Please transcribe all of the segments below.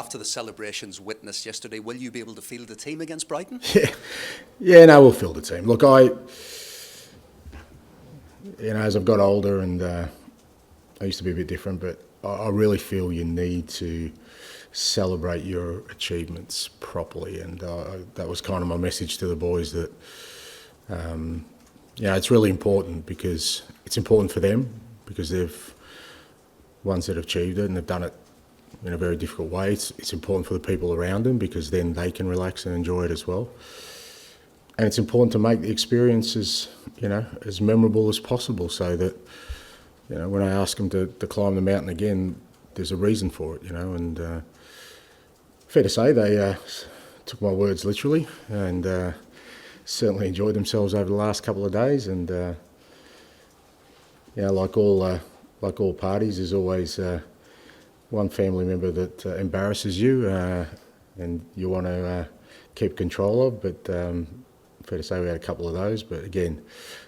after the celebrations witnessed yesterday, will you be able to field the team against Brighton? No, we'll field the team. Look, as I've got older and I used to be a bit different, but I really feel you need to celebrate your achievements properly, and that was kind of my message to the boys, that it's really important, because it's important for them, because they've ones that have achieved it and they've done it in a very difficult way. It's important for the people around them, because then they can relax and enjoy it as well. And it's important to make the experience as memorable as possible, so that when I ask them to climb the mountain again, there's a reason for it, and fair to say they took my words literally, and certainly enjoyed themselves over the last couple of days. And like all parties, there's always one family member that embarrasses you, and you want to keep control of. But fair to say we had a couple of those. But again,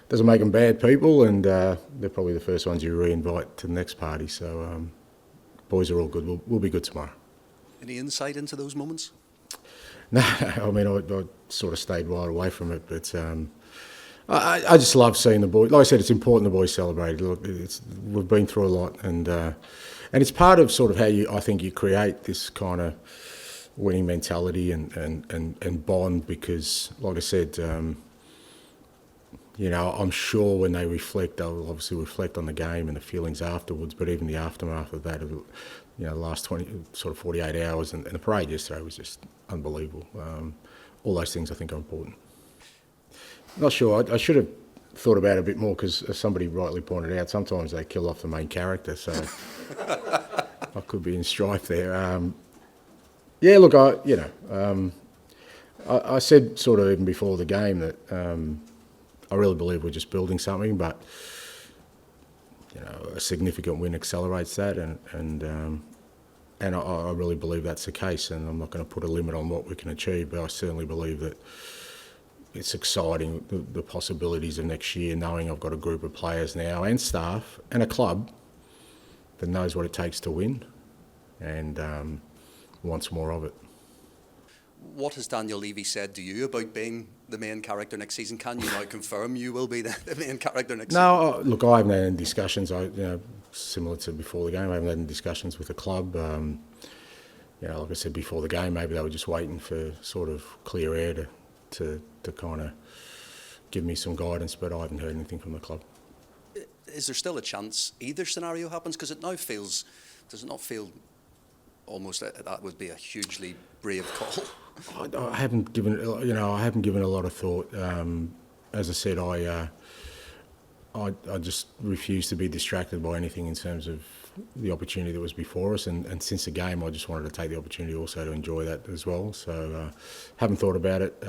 doesn't make them bad people, and they're probably the first ones you re-invite to the next party. So boys are all good. We'll be good tomorrow. Any insight into those moments? No, I mean, I sort of stayed right away from it, but I just love seeing the boys. Like I said, it's important the boys celebrate. Look, we've been through a lot, and it's part of sort of how I think you create this kind of winning mentality and bond, because, like I said, I'm sure when they reflect, they'll obviously reflect on the game and the feelings afterwards, but even the aftermath of that, the last 48 hours, and the parade yesterday was just unbelievable. All those things I think are important. Not sure. I should have thought about it a bit more, because as somebody rightly pointed out, sometimes they kill off the main character, so I could be in strife there. Look, I said sort of even before the game that I really believe we're just building something, but a significant win accelerates that, and I really believe that's the case. And I'm not going to put a limit on what we can achieve, but I certainly believe that it's exciting, the possibilities of next year, knowing I've got a group of players now and staff and a club that knows what it takes to win, and wants more of it. What has Daniel Levy said to you about being the main character next season? Can you now confirm you will be the main character next season? No, look, I haven't had any discussions. Similar to before the game, I haven't had any discussions with the club. Like I said before the game, maybe they were just waiting for sort of clear air to kind of give me some guidance, but I haven't heard anything from the club. Is there still a chance either scenario happens? Because does it not feel almost that would be a hugely brave call? I haven't given a lot of thought. As I said, I just refuse to be distracted by anything in terms of the opportunity that was before us, and since the game I just wanted to take the opportunity also to enjoy that as well. So haven't thought about it.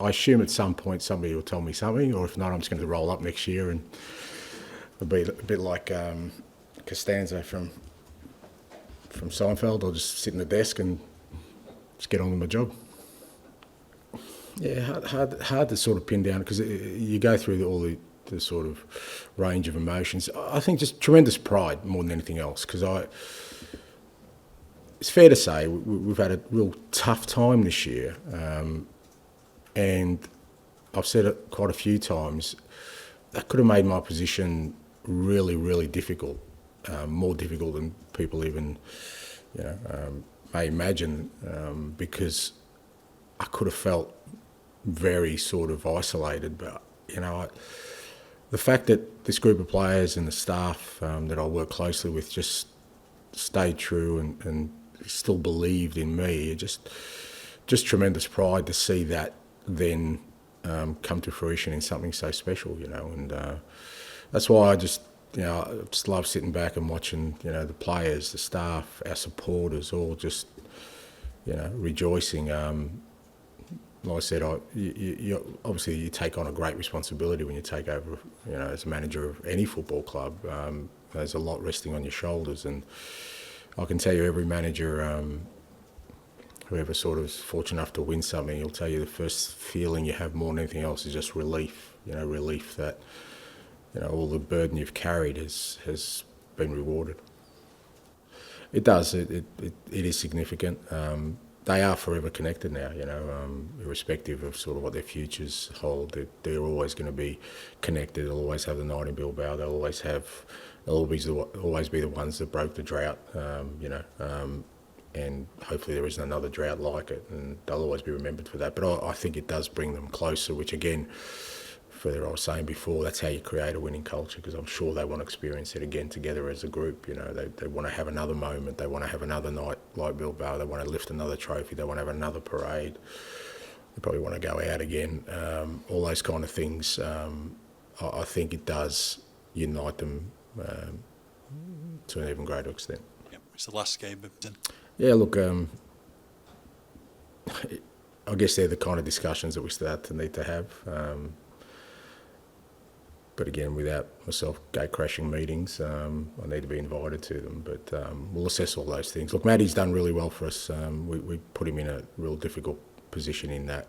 I assume at some point somebody will tell me something, or if not, I'm just going to roll up next year, and it'll be a bit like Costanza from Seinfeld. I'll just sit in the desk and just get on with my job. Yeah, hard to sort of pin down, because you go through all the sort of range of emotions. I think just tremendous pride more than anything else, because it's fair to say we've had a real tough time this year, and I've said it quite a few times, that could have made my position really, really difficult, more difficult than people even may imagine, because I could have felt very sort of isolated. But the fact that this group of players and the staff that I work closely with just stayed true and still believed in me, just tremendous pride to see that then come to fruition in something so special, and that's why I just love sitting back and watching, the players, the staff, our supporters, all just, rejoicing. Like I said, obviously you take on a great responsibility when you take over, as a manager of any football club. There's a lot resting on your shoulders, and I can tell you every manager, whoever sort of is fortunate enough to win something, he'll tell you the first feeling you have more than anything else is just relief, relief that all the burden you've carried has been rewarded. It does. It is significant. They are forever connected now, irrespective of sort of what their futures hold. They're always going to be connected. They'll always have the night in Bilbao. They'll always be the ones that broke the drought, and hopefully there isn't another drought like it, and they'll always be remembered for that. But I think it does bring them closer, which again, further I was saying before, that's how you create a winning culture, because I'm sure they want to experience it again together as a group. They want to have another moment. They want to have another night like Bilbao. They want to lift another trophy. They want to have another parade. They probably want to go out again. All those kind of things. I think it does unite them to an even greater extent. Yep. It's the last game, Bimpton. Yeah, look, I guess they're the kind of discussions that we start to need to have. But again, without myself gate-crashing meetings, I need to be invited to them. But we'll assess all those things. Look, Matty's done really well for us. We put him in a real difficult position in that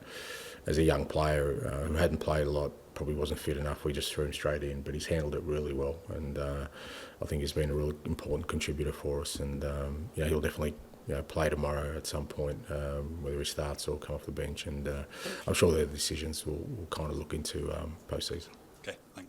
as a young player who hadn't played a lot, probably wasn't fit enough. We just threw him straight in, but he's handled it really well. And I think he's been a really important contributor for us. And he'll definitely play tomorrow at some point, whether he starts or come off the bench. And I'm sure their decisions will kind of look into post-season. Okay, thanks.